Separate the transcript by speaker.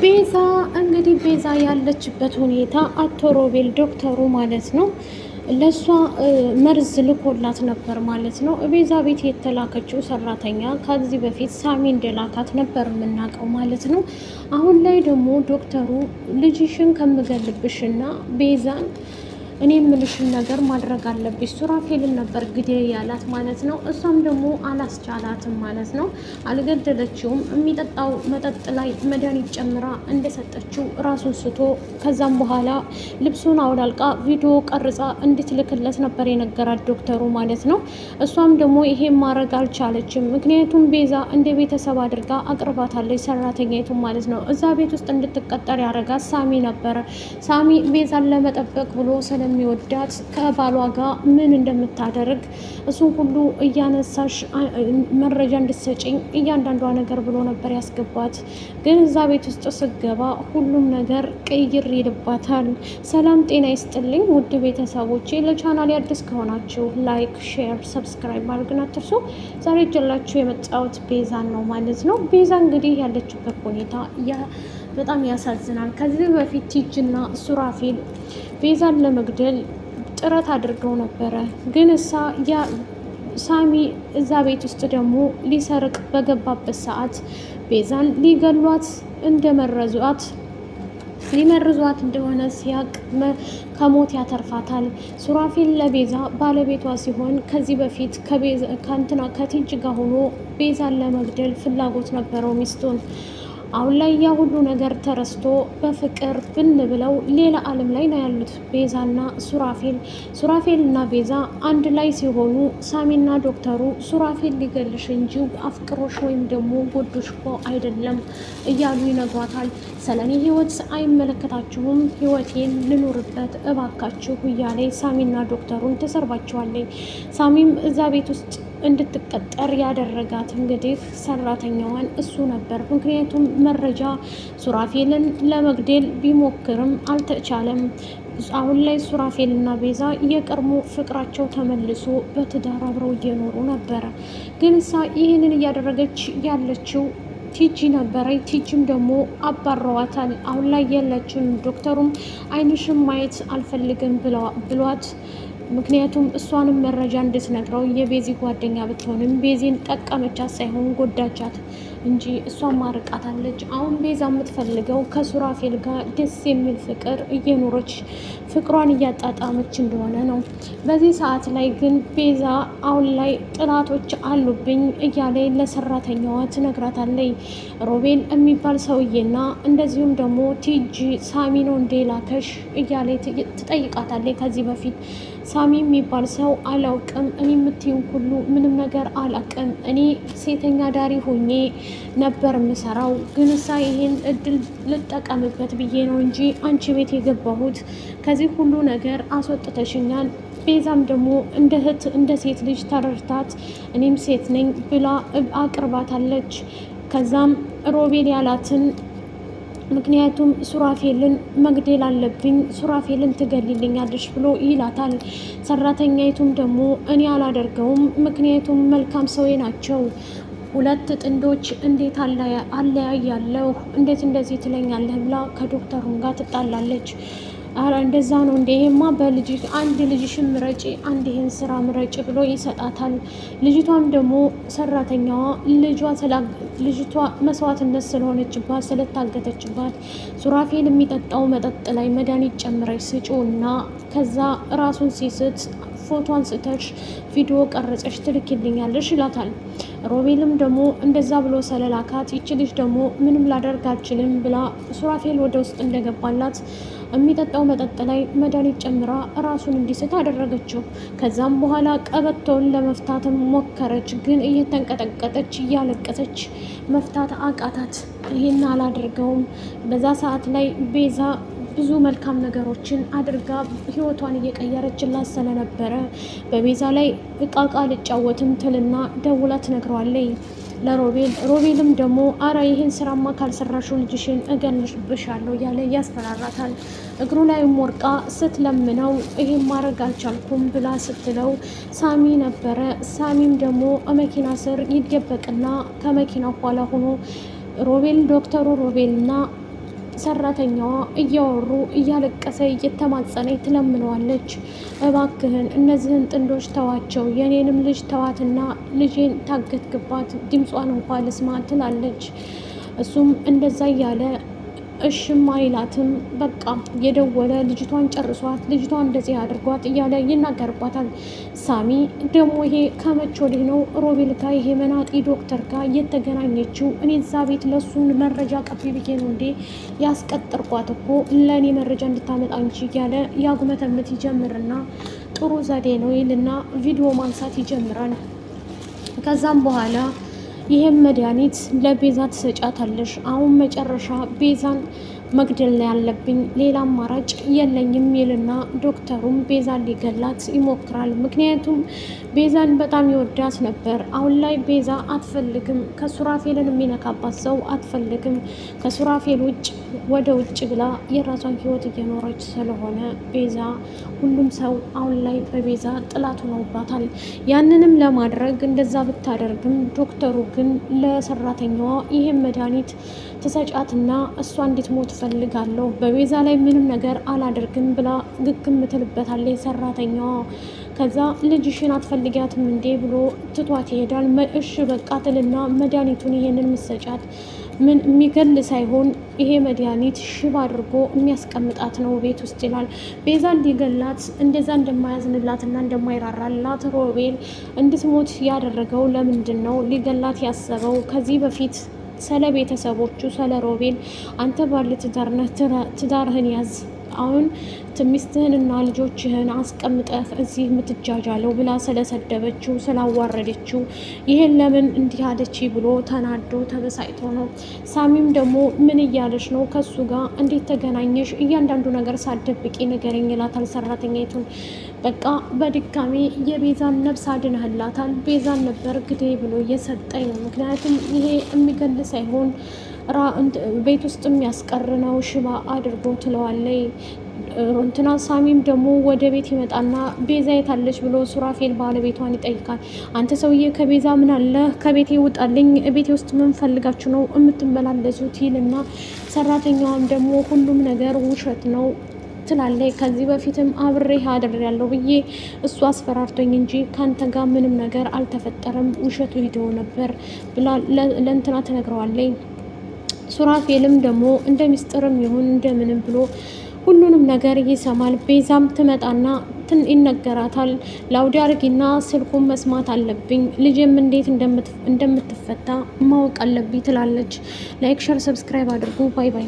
Speaker 1: ቤዛ እንግዲህ ቤዛ ያለችበት ሁኔታ አቶ ሮቤል ዶክተሩ ማለት ነው ለሷ መርዝ ልኮላት ነበር ማለት ነው። ቤዛ ቤት የተላከችው ሰራተኛ ከዚህ በፊት ሳሚ እንደላካት ነበር የምናውቀው ማለት ነው። አሁን ላይ ደግሞ ዶክተሩ ልጅሽን ከምገልብሽና ቤዛን እኔ የምልሽን ነገር ማድረግ አለብሽ ሱራፌልን ነበር ግዴ ያላት ማለት ነው። እሷም ደግሞ አላስቻላትም ማለት ነው። አልገደለችውም። የሚጠጣው መጠጥ ላይ መድኃኒት ጨምራ እንደሰጠችው ራሱን ስቶ ከዛም በኋላ ልብሱን አውላልቃ ቪዲዮ ቀርጻ እንድትልክለት ነበር የነገራት ዶክተሩ ማለት ነው። እሷም ደግሞ ይሄን ማድረግ አልቻለችም። ምክንያቱም ቤዛ እንደ ቤተሰብ አድርጋ አቅርባታለች ሰራተኛይቱ ማለት ነው። እዛ ቤት ውስጥ እንድትቀጠር ያደረጋት ሳሚ ነበረ። ሳሚ ቤዛን ለመጠበቅ ብሎ የሚወዳት ከባሏ ጋር ምን እንደምታደርግ እሱን ሁሉ እያነሳሽ መረጃ እንድትሰጪኝ እያንዳንዷ ነገር ብሎ ነበር ያስገባት። ግን እዛ ቤት ውስጥ ስገባ ሁሉም ነገር ቅይር ይልባታል። ሰላም ጤና ይስጥልኝ ውድ ቤተሰቦቼ፣ ለቻናል አዲስ ከሆናችሁ ላይክ፣ ሼር፣ ሰብስክራይብ ማድረግን አትርሱ። ዛሬ ጀላችሁ የመጣሁት ቤዛን ነው ማለት ነው። ቤዛ እንግዲህ ያለችበት ሁኔታ በጣም ያሳዝናል። ከዚህ በፊት ቲጅና ሱራፌል ቤዛን ለመግደል ጥረት አድርገው ነበረ። ግን ሳሚ እዛ ቤት ውስጥ ደግሞ ሊሰርቅ በገባበት ሰዓት ቤዛን ሊገሏት ሊመርዟት እንደሆነ ሲያቅ ከሞት ያተርፋታል። ሱራፌል ለቤዛ ባለቤቷ ሲሆን ከዚህ በፊት ከቲጅ ጋር ሆኖ ቤዛን ለመግደል ፍላጎት ነበረው ሚስቱን። አሁን ላይ ያ ሁሉ ነገር ተረስቶ በፍቅር ብን ብለው ሌላ ዓለም ላይ ነው ያሉት ቤዛና ሱራፌል እና ቤዛ አንድ ላይ ሲሆኑ ሳሚና ዶክተሩ ሱራፌል ሊገልሽ እንጂ አፍቅሮሽ ወይም ደግሞ ጎዶሽ እኮ አይደለም እያሉ ይነግሯታል። ስለኔ ህይወት አይመለከታችሁም፣ ህይወቴን ልኑርበት እባካችሁ እያለ ሳሚና ዶክተሩን ተሰርባቸዋለች። ሳሚም እዛ ቤት ውስጥ እንድትቀጠር ያደረጋት እንግዲህ ሰራተኛዋን እሱ ነበር። ምክንያቱም መረጃ ሱራፌልን ለመግደል ቢሞክርም አልተቻለም። አሁን ላይ ሱራፌል እና ቤዛ የቀድሞ ፍቅራቸው ተመልሶ በትዳር አብረው እየኖሩ ነበረ። ግን ይህንን እያደረገች ያለችው ቲጂ ነበረ። ቲጂም ደግሞ አባረዋታል። አሁን ላይ የለችም። ዶክተሩም አይንሽም ማየት አልፈልግም ብሏት ምክንያቱም እሷንም መረጃ እንድትነግረው የቤዚ ጓደኛ ብትሆንም ቤዚን ጠቀመቻት ሳይሆን ጎዳቻት እንጂ እሷን ማርቃታለች። አሁን ቤዛ የምትፈልገው ከሱራፌል ጋር ደስ የሚል ፍቅር እየኖረች ፍቅሯን እያጣጣመች እንደሆነ ነው። በዚህ ሰዓት ላይ ግን ቤዛ አሁን ላይ ጥላቶች አሉብኝ እያለ ለሰራተኛዋ ትነግራታለች። ሮቤል የሚባል ሰውዬና እንደዚሁም ደግሞ ቲጂ ሳሚ ነው እንደላከሽ እያለ ትጠይቃታለች። ከዚህ በፊት ሳሚ የሚባል ሰው አላውቅም፣ እኔ የምትይውን ሁሉ ምንም ነገር አላውቅም፣ እኔ ሴተኛ ዳሪ ሆኜ ነበር የምሰራው፣ ግን ይሄን እድል ልጠቀምበት ብዬ ነው እንጂ አንቺ ቤት የገባሁት ከዚህ ሁሉ ነገር አስወጥተሽኛል። ቤዛም ደግሞ እንደ እህት እንደ ሴት ልጅ ተረድታት እኔም ሴት ነኝ ብላ አቅርባታለች። ከዛም ሮቤል ያላትን ምክንያቱም ሱራፌልን መግደል አለብኝ፣ ሱራፌልን ትገልልኛለሽ ብሎ ይላታል። ሰራተኛይቱም ደግሞ እኔ አላደርገውም፣ ምክንያቱም መልካም ሰው ናቸው፣ ሁለት ጥንዶች እንዴት አለያያለሁ፣ እንዴት እንደዚህ ትለኛለህ ብላ ከዶክተሩን ጋር ትጣላለች። አረ እንደዛ ነው እንዴ? ይሄማ በልጅ አንድ ልጅሽን ምረጪ፣ አንድ ይሄን ስራ ምረጪ ብሎ ይሰጣታል። ልጅቷም ደግሞ ሰራተኛዋ ልጅቷ መስዋዕትነት ስለሆነችባት ስለታገተችባት ሱራፌል የሚጠጣው መጠጥ ላይ መድኃኒት ጨምረሽ ስጪው እና ከዛ ራሱን ሲስት ፎቶ አንስተሽ ቪዲዮ ቀረጸሽ ትልክልኛለሽ ይላታል። ሮቤልም ደግሞ እንደዛ ብሎ ስለላካት ይቺ ልጅ ደግሞ ምንም ላደርግ አልችልም ብላ ሱራፌል ወደ ውስጥ እንደገባላት የሚጠጣው መጠጥ ላይ መድኃኒት ጨምራ ራሱን እንዲስት አደረገችው። ከዛም በኋላ ቀበቶውን ለመፍታትም ሞከረች፣ ግን እየተንቀጠቀጠች እያለቀሰች መፍታት አቃታት። ይህን አላደርገውም። በዛ ሰዓት ላይ ቤዛ ብዙ መልካም ነገሮችን አድርጋ ህይወቷን እየቀየረችላት ስለነበረ በቤዛ ላይ እቃቃ ልጫወትም ትልና ደውላ ትነግረዋለች ሮቤልም ደግሞ አረ ይህን ስራማ ካልሰራሽው ልጅሽን እገልብሻለሁ እያለ ያስፈራራታል። እግሩ ላይም ወርቃ ስትለምነው ይሄን ማድረግ አልቻልኩም ብላ ስትለው ሳሚ ነበረ። ሳሚም ደግሞ መኪና ስር ይደበቅና ከመኪናው ኋላ ሆኖ ዶክተሩ ሮቤልና ሰራተኛዋ እያወሩ እያለቀሰ እየተማጸነ ትለምነዋለች። እባክህን እነዚህን ጥንዶች ተዋቸው፣ የኔንም ልጅ ተዋትና ልጄን ታገትክባት፣ ድምጿን እንኳ ልስማ ትላለች። እሱም እንደዛ እያለ እሽም አይላትም። በቃ የደወለ ልጅቷን ጨርሷት፣ ልጅቷን እንደዚህ አድርጓት እያለ ይናገርባታል። ሳሚ ደግሞ ይሄ ከመቼ ወዲህ ነው ሮቤል ጋር ይሄ መናጢ ዶክተር ጋር እየተገናኘችው? እኔ እዛ ቤት ለሱን መረጃ ቀቢ ብዬ ነው እንዴ ያስቀጠርኳት እኮ ለእኔ መረጃ እንድታመጣ እንጂ እያለ ያጉመተምት ይጀምርና ጥሩ ዘዴ ነው ይልና ቪዲዮ ማንሳት ይጀምራል። ከዛም በኋላ ይህም መድኃኒት ለቤዛ ትሰጫታለሽ። አሁን መጨረሻ ቤዛን መግደል ላይ ያለብኝ ሌላ አማራጭ የለኝም ይልና ዶክተሩም ቤዛን ሊገላት ይሞክራል። ምክንያቱም ቤዛን በጣም ይወዳት ነበር። አሁን ላይ ቤዛ አትፈልግም፣ ከሱራፌልን የሚነካባት ሰው አትፈልግም። ከሱራፌል ውጭ ወደ ውጭ ብላ የራሷን ህይወት እየኖረች ስለሆነ ቤዛ ሁሉም ሰው አሁን ላይ በቤዛ ጥላት ሆነውባታል። ያንንም ለማድረግ እንደዛ ብታደርግም ዶክተሩ ግን ለሰራተኛዋ ይህም መድኃኒት ትሰጫትና እሷ እንድትሞት ፈልጋለሁ፣ በቤዛ ላይ ምንም ነገር አላደርግም ብላ ግግም ትልበታለች ሰራተኛዋ። ከዛ ልጅሽን አትፈልጊያትም እንዴ ብሎ ትቷት ይሄዳል። እሺ በቃ ትልና መድኃኒቱን ይሄንን ምሰጫት ምን የሚገል ሳይሆን ይሄ መድኃኒት ሽባ አድርጎ የሚያስቀምጣት ነው ቤት ውስጥ ይላል። ቤዛ እንዲገላት እንደዛ እንደማያዝንላትና እንደማይራራላት ሮቤል እንድትሞት ያደረገው ለምንድን ነው? ሊገላት ያሰበው ከዚህ በፊት ስለ ቤተሰቦቹ ስለ ሮቤል አንተ ባለ ትዳር ነህ፣ ትዳርህን ያዝ፣ አሁን ሚስትህንና ልጆችህን አስቀምጠህ እዚህ የምትጃጃለው ብላ ስለሰደበችው ስላዋረደችው ይሄን ለምን እንዲህ አለች ብሎ ተናዶ ተበሳጭቶ ነው። ሳሚም ደግሞ ምን እያለች ነው? ከሱ ጋር እንዴት ተገናኘሽ? እያንዳንዱ ነገር ሳትደብቂ ንገረኝ ይላታል ሰራተኛይቱን። በቃ በድጋሚ የቤዛን ነፍስ አድነህላታል፣ ቤዛን ነበር ግዴ ብሎ እየሰጠኝ ነው። ምክንያቱም ይሄ የሚገል ሳይሆን ቤት ውስጥ የሚያስቀር ነው፣ ሽባ አድርጎ ትለዋለይ። እንትና ሳሚም ደግሞ ወደ ቤት ይመጣና ቤዛ የታለች ብሎ ሱራፌል ባለቤቷን ይጠይቃል። አንተ ሰውዬ ከቤዛ ምን አለ? ከቤቴ ውጣልኝ፣ ቤቴ ውስጥ ምን ፈልጋችሁ ነው የምትመላለሱት? ይልና ሰራተኛዋም ደግሞ ሁሉም ነገር ውሸት ነው ትላለች። ከዚህ በፊትም አብሬህ አድሬያለሁ ብዬ እሱ አስፈራርቶኝ እንጂ ካንተ ጋር ምንም ነገር አልተፈጠረም፣ ውሸቱ ቪዲዮ ነበር ብላ ለእንትና ትነግረዋለች። ሱራፌልም ደግሞ እንደ ሚስጥርም ይሁን እንደምንም ብሎ ሁሉንም ነገር ይሰማል። ቤዛም ትመጣና ይነገራታል። ላውዲ አርጊና ስልኩን መስማት አለብኝ፣ ልጅም እንዴት እንደምትፈታ ማወቅ አለብኝ ትላለች። ላይክ፣ ሸር፣ ሰብስክራይብ አድርጉ። ባይ ባይ።